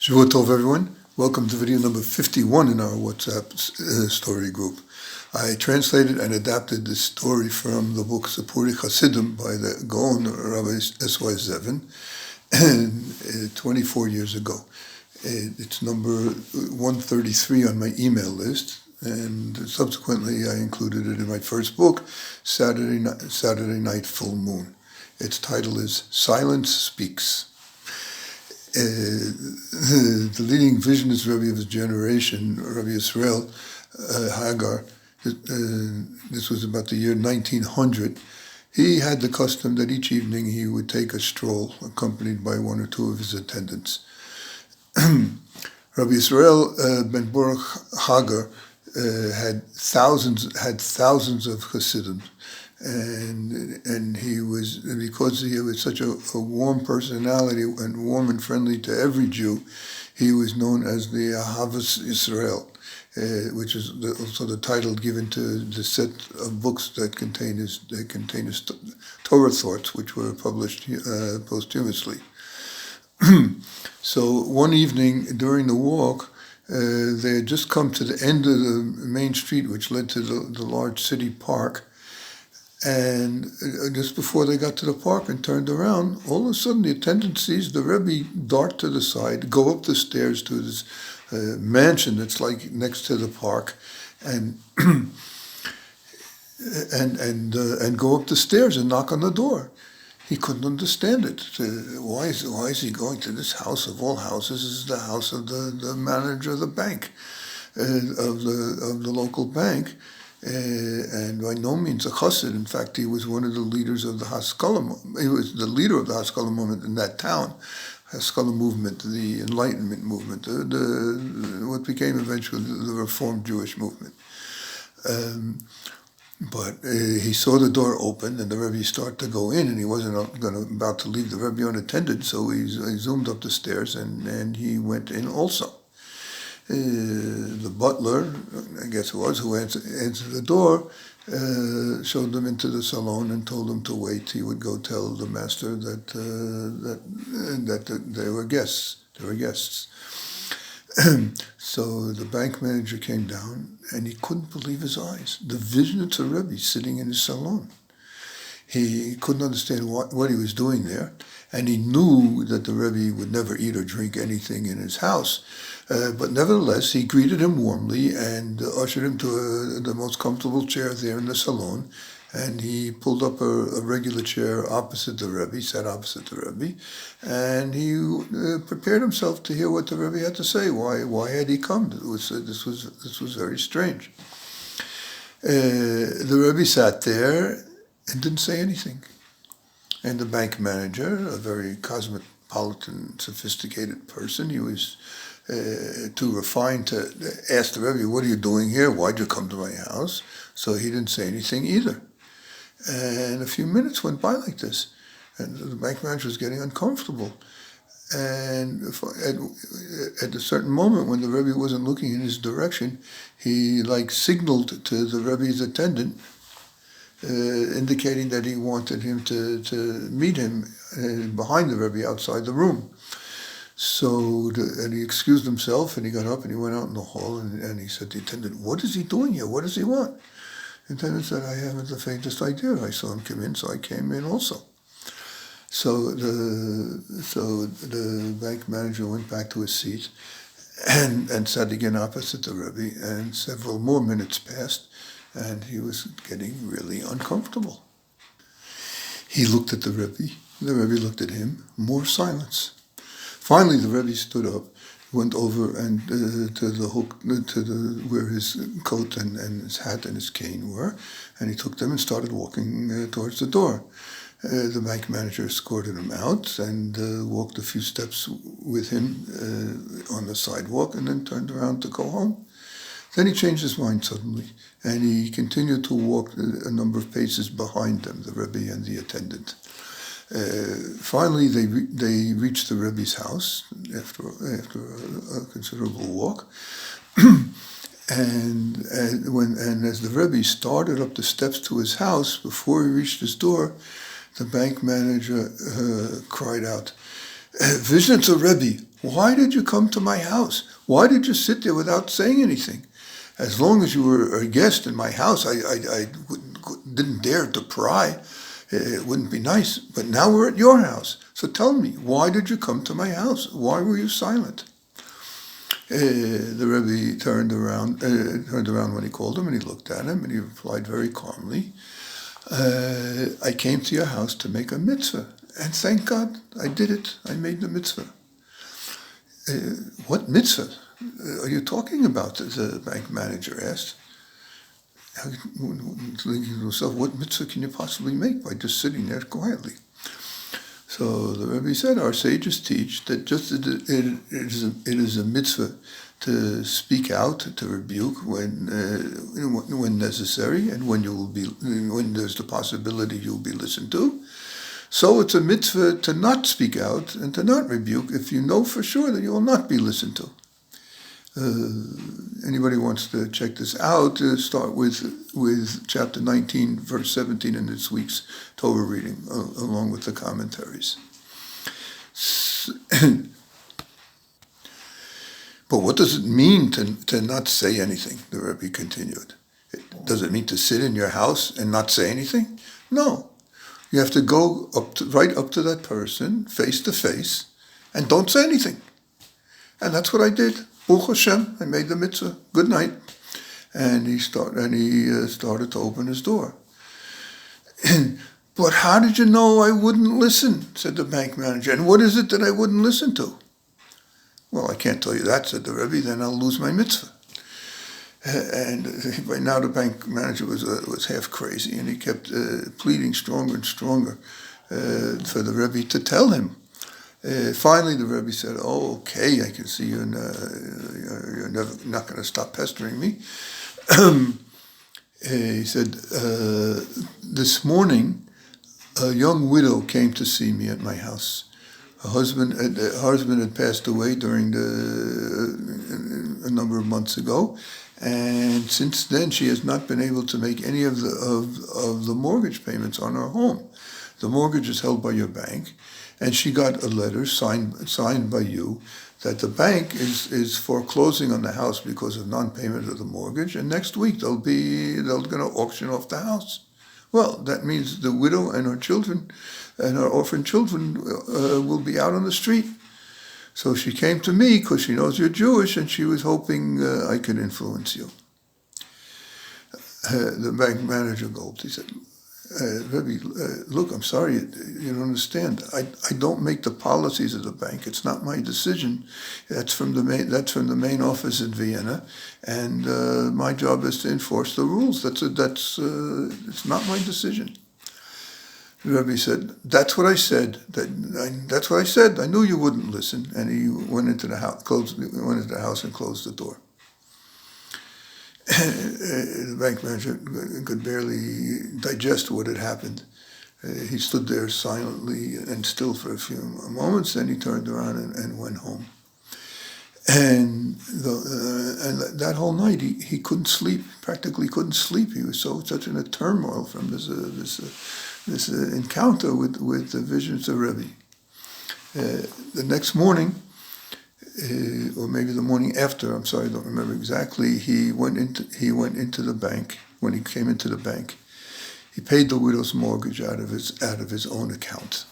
Shavua Tov, everyone. Welcome to video number 51 in our WhatsApp story group. I translated and adapted this story from the book Sapuri Hasidim by the Gaon Rabbi S.Y. Zevin 24 years ago. It's number 133 on my email list, and subsequently I included it in my first book, Saturday Night Full Moon. Its title is Silence Speaks. The leading Vizhnitz Rebbe of his generation, Rabbi Yisrael Hagar, this was about the year 1900, he had the custom that each evening he would take a stroll accompanied by one or two of his attendants. Rabbi Yisrael ben Baruch Hagar had thousands of Hasidim. And he was, because he was such a warm personality and warm and friendly to every Jew, he was known as the Ahavas Yisrael, which is also the title given to the set of books that contain his Torah thoughts, which were published posthumously. So one evening during the walk, they had just come to the end of the main street, which led to the large city park. And just before they got to the park and turned around, all of a sudden the attendant sees the Rebbe dart to the side, go up the stairs to this mansion that's like next to the park, and and go up the stairs and knock on the door. He couldn't understand it. Why is he going to this house of all houses? This is the house of the manager of the bank, of the local bank. And by no means a chassid. In fact, he was one of the leaders of the Haskalah. He was the leader of the Haskalah movement in that town. Haskalah movement, the Enlightenment movement, what became eventually the Reformed Jewish movement. But he saw the door open and the Rebbe start to go in, and he wasn't about to leave the Rebbe unattended, so he zoomed up the stairs and he went in also. The butler, I guess it was, who answered the door, showed them into the salon and told them to wait. He would go tell the master that they were guests. So the bank manager came down, and he couldn't believe his eyes. The Vizhnitz Rebbe sitting in his salon. He couldn't understand what he was doing there, and he knew that the Rebbe would never eat or drink anything in his house. But nevertheless, he greeted him warmly and ushered him to the most comfortable chair there in the salon. And he pulled up a regular chair opposite the Rebbe, sat opposite the Rebbe, and he prepared himself to hear what the Rebbe had to say. Why had he come? This was very strange. The Rebbe sat there and didn't say anything. And the bank manager, a very cosmopolitan, sophisticated person, he was too refined to ask the Rebbe, "What are you doing here? Why'd you come to my house?" So he didn't say anything either. And a few minutes went by like this, and the bank manager was getting uncomfortable. And at a certain moment, when the Rebbe wasn't looking in his direction, he signaled to the Rebbe's attendant, indicating that he wanted him to meet him behind the Rebbe outside the room. So, and he excused himself, and he got up and he went out in the hall, and he said to the attendant, "What is he doing here? What does he want?" The attendant said, "I haven't the faintest idea. I saw him come in, so I came in also." So the bank manager went back to his seat and sat again opposite the Rebbe, and several more minutes passed, and he was getting really uncomfortable. He looked at the Rebbe looked at him, more silence. Finally, the Rebbe stood up, went over and to the hook, where his coat and his hat and his cane were, and he took them and started walking towards the door. The bank manager escorted him out and walked a few steps with him on the sidewalk, and then turned around to go home. Then he changed his mind suddenly, and he continued to walk a number of paces behind them, the Rebbe and the attendant. Finally, they reached the Rebbe's house after a considerable walk, and as the Rebbe started up the steps to his house, before he reached his door, the bank manager cried out, Vizhnitz Rebbe, why did you come to my house? Why did you sit there without saying anything? As long as you were a guest in my house, I didn't dare to pry. It wouldn't be nice. But now we're at your house. So tell me, why did you come to my house? Why were you silent? The Rebbe turned around when he called him, and he looked at him, and he replied very calmly, I came to your house to make a mitzvah. And thank God, I did it. I made the mitzvah. What mitzvah are you talking about? The bank manager asked. Thinking to himself, what mitzvah can you possibly make by just sitting there quietly? So the Rebbe said, our sages teach that just it is a mitzvah to speak out, to rebuke when necessary, and when there's the possibility you'll be listened to. So it's a mitzvah to not speak out and to not rebuke if you know for sure that you will not be listened to. Anybody wants to check this out, start with chapter 19, verse 17 in this week's Torah reading, along with the commentaries. But what does it mean to not say anything? The Rebbe continued. Does it mean to sit in your house and not say anything? No. You have to go right up to that person, face to face, and don't say anything. And that's what I did. Baruch Hashem, I made the mitzvah. Good night. And he started to open his door. But how did you know I wouldn't listen? Said the bank manager. And what is it that I wouldn't listen to? Well, I can't tell you that, said the Rebbe. Then I'll lose my mitzvah. And by now the bank manager was half crazy, and he kept pleading stronger and stronger for the Rebbe to tell him. Finally, the Rebbe said, "Oh, okay, I can see you're not going to stop pestering me." He said, "This morning, a young widow came to see me at my house. Her husband had passed away during a number of months ago, and since then she has not been able to make any of the mortgage payments on her home. The mortgage is held by your bank, and she got a letter signed by you that the bank is foreclosing on the house because of non-payment of the mortgage, and next week they're going to auction off the house. Well, that means the widow and her children and her orphan children will be out on the street. So she came to me because she knows you're Jewish, and she was hoping I could influence you." The bank manager gulped. He said, "Rebbe, look, I'm sorry, you don't understand. I don't make the policies of the bank. It's not my decision. That's from the main office in Vienna, and my job is to enforce the rules. It's not my decision." The Rebbe said, "That's what I said. That's what I said. I knew you wouldn't listen." And he went into the house and closed the door. The bank manager could barely digest what had happened. He stood there silently and still for a few moments. Then he turned around and went home. And that whole night he couldn't sleep. Practically couldn't sleep. He was such in a turmoil from this encounter with the Vizhnitz Rebbe. The next morning, or maybe the morning after, I'm sorry, I don't remember exactly, he went into the bank. When he came into the bank, he paid the widow's mortgage out of his own account.